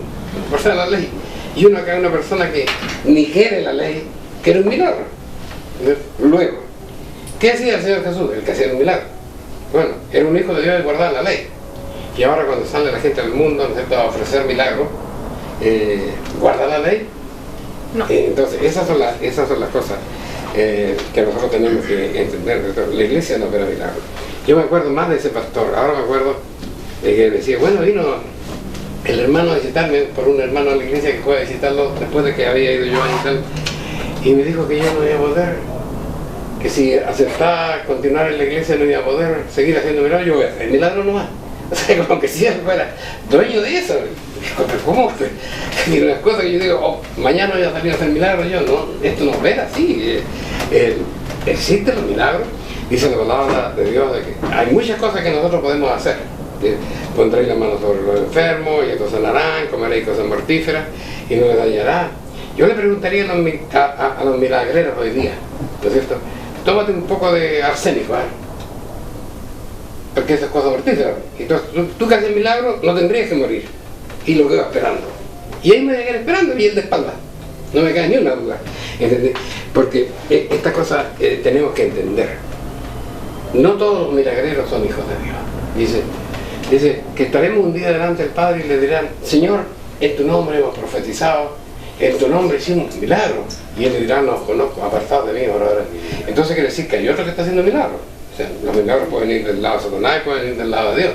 Guardaban la ley. Y uno acá, una persona que ni quiere la ley, quiere un milagro. Luego, ¿qué hacía el Señor Jesús? El que hacía un milagro. Bueno, era un hijo de Dios y guardaba la ley. Y ahora cuando sale la gente del mundo, ¿no es cierto?, a ofrecer milagros, ¿guarda la ley? No. Entonces, esas son las cosas que nosotros tenemos que entender. La iglesia no opera milagros. Yo me acuerdo más de ese pastor. Ahora me acuerdo de que decía, bueno, vino el hermano a visitarme, por un hermano de la iglesia que fue a visitarlo después de que había ido yo a visitarlo, y me dijo que yo no iba a poder, que si aceptaba continuar en la iglesia no iba a poder seguir haciendo milagros. Yo voy a hacer milagros nomás. O sea, como que si él fuera dueño de eso. Pero ¿cómo? Y las cosas que yo digo, mañana voy a salir a hacer milagros, yo no, esto no opera así. Existen los milagros, dice la palabra de Dios, de que hay muchas cosas que nosotros podemos hacer. Pondréis la mano sobre los enfermos y estos sanarán, comeréis cosas mortíferas y no les dañará. Yo le preguntaría a los milagreros hoy día, ¿no es cierto? Tómate un poco de arsénico, porque esa es cosa mortífera. Entonces, tú que haces milagro, no tendrías que morir. Y lo quedo esperando. Y ahí me voy a quedar esperando y él de espalda. No me cae ni una duda. ¿Entendés? Porque esta cosa tenemos que entender. No todos los milagreros son hijos de Dios. Dice que estaremos un día delante del Padre y le dirán: Señor, en tu nombre hemos profetizado, en tu nombre hicimos milagros. Y él le dirá: no os conozco, apartados de mí, oradores. Entonces quiere decir que hay otro que está haciendo milagros. O sea, los milagros pueden ir del lado de Satanás y pueden ir del lado de Dios.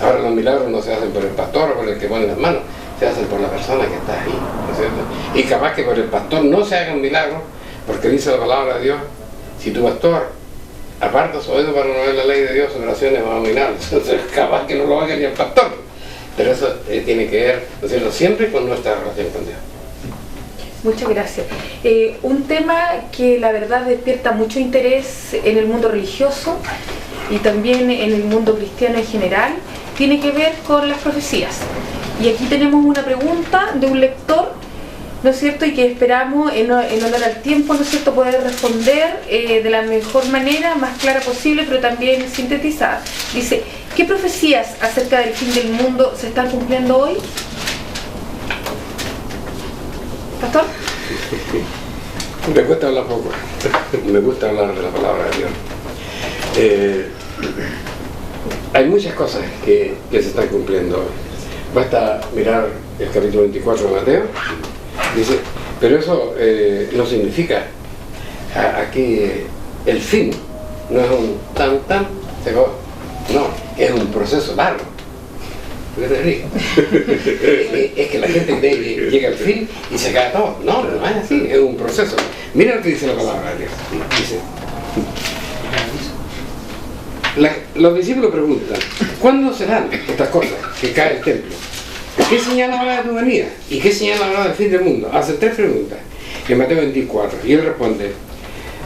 Ahora, los milagros no se hacen por el pastor o por el que pone las manos, se hacen por la persona que está ahí, ¿no es cierto? Y capaz que por el pastor no se haga un milagro, porque dice la palabra de Dios: si tu pastor aparta su oído para no ver la ley de Dios, sus oraciones van a dominar. Entonces, capaz que no lo haga ni el pastor. Pero eso tiene que ver, ¿no es cierto?, siempre con nuestra relación con Dios. Muchas gracias. Un tema que la verdad despierta mucho interés en el mundo religioso y también en el mundo cristiano en general, tiene que ver con las profecías. Y aquí tenemos una pregunta de un lector, ¿no es cierto?, y que esperamos en honor al tiempo, ¿no es cierto?, poder responder de la mejor manera, más clara posible, pero también sintetizada. Dice: ¿qué profecías acerca del fin del mundo se están cumpliendo hoy? ¿Pastor? Me cuesta hablar poco. Me gusta hablar de la palabra de Dios. Hay muchas cosas que se están cumpliendo hoy. Basta mirar el capítulo 24 de Mateo. Dice, pero eso no significa aquí el fin. No es un tan, se acabó. No, es un proceso largo. Es que la gente cree que llega al fin y se acaba todo. No, no es así, es un proceso. Mira lo que dice la palabra de Dios. Dice, los discípulos preguntan: ¿cuándo serán estas cosas que cae el templo? ¿Qué señal habrá de tu venida? ¿Y qué señal habrá del fin del mundo? Hacen 3 preguntas en Mateo 24. Y él responde: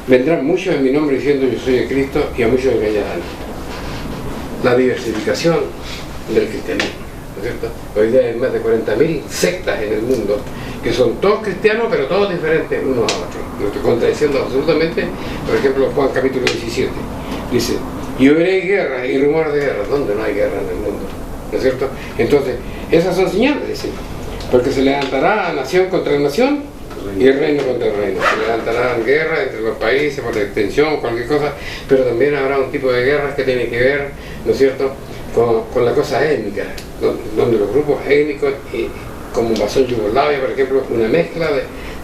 vendrán muchos en mi nombre diciendo yo soy el Cristo, y a muchos engañarán. La diversificación del cristianismo, ¿no es cierto? Hoy día hay más de 40.000 sectas en el mundo que son todos cristianos, pero todos diferentes unos a otros, no estoy contradiciendo absolutamente. Por ejemplo, Juan capítulo 17 dice: y oiréis guerras y rumores de guerra. ¿Dónde no hay guerra en el mundo? ¿No es cierto? Entonces, esas son señales, dice, porque se levantará nación contra nación y el reino contra el reino. Se levantarán guerras entre los países por la extensión, cualquier cosa, pero también habrá un tipo de guerras que tiene que ver, ¿no es cierto?, con la cosa étnica, donde los grupos étnicos, como pasó en Yugoslavia, por ejemplo, una mezcla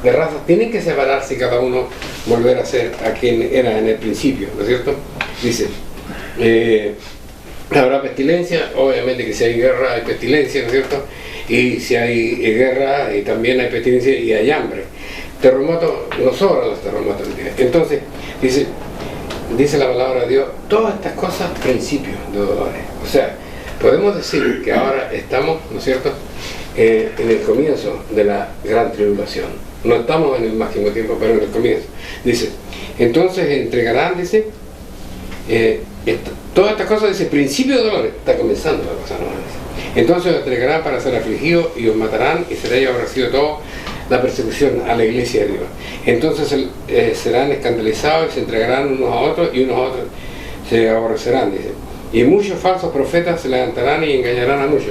de razas, tienen que separarse y cada uno volver a ser a quien era en el principio, ¿no es cierto? Dice, habrá pestilencia, obviamente que si hay guerra hay pestilencia, ¿no es cierto? Y si hay guerra y también hay pestilencia y hay hambre. Terremotos, no sobran los terremotos. Entonces, dice la palabra de Dios, todas estas cosas, principios de dolores. O sea, podemos decir que ahora estamos, ¿no es cierto?, en el comienzo de la gran tribulación. No estamos en el máximo tiempo, pero en el comienzo. Dice, entonces entregarán, dice, todas estas cosas, dice, principio de dolores. Está comenzando la cosa, ¿no? Entonces os entregarán para ser afligidos y os matarán y seréis aborrecidos todos la persecución a la iglesia de Dios. Entonces serán escandalizados y se entregarán unos a otros y unos a otros se aborrecerán, dice. Y muchos falsos profetas se levantarán y engañarán a muchos.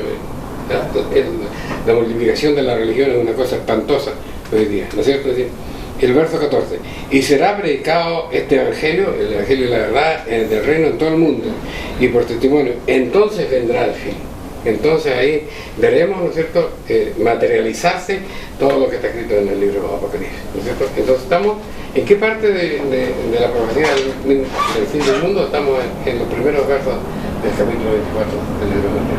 La multiplicación de la religión es una cosa espantosa hoy día, ¿no es cierto? El verso 14, y será predicado este evangelio, el evangelio de la verdad, del reino en todo el mundo, y por testimonio, entonces vendrá el fin. Entonces ahí veremos, ¿no es cierto?, materializarse todo lo que está escrito en el libro de Apocalipsis, ¿no es cierto? Entonces estamos, ¿en qué parte de la profecía del fin del mundo? Estamos en los primeros versos del capítulo 24 del libro de Mateo.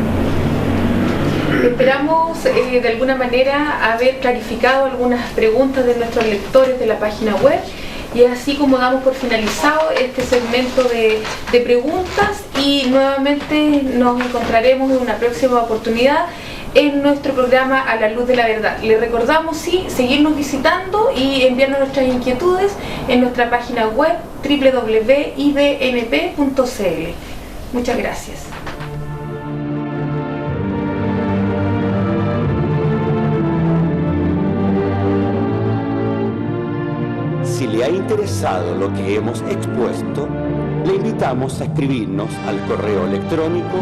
Esperamos de alguna manera haber clarificado algunas preguntas de nuestros lectores de la página web, y así como damos por finalizado este segmento de preguntas, y nuevamente nos encontraremos en una próxima oportunidad en nuestro programa A la Luz de la Verdad. Les recordamos, sí, seguirnos visitando y enviarnos nuestras inquietudes en nuestra página web www.ibnp.cl. Muchas gracias. Si le ha interesado lo que hemos expuesto, Le invitamos a escribirnos al correo electrónico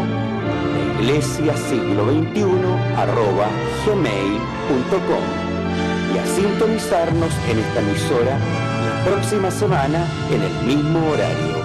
iglesiasiglo21@gmail.com y a sintonizarnos en esta emisora la próxima semana en el mismo horario.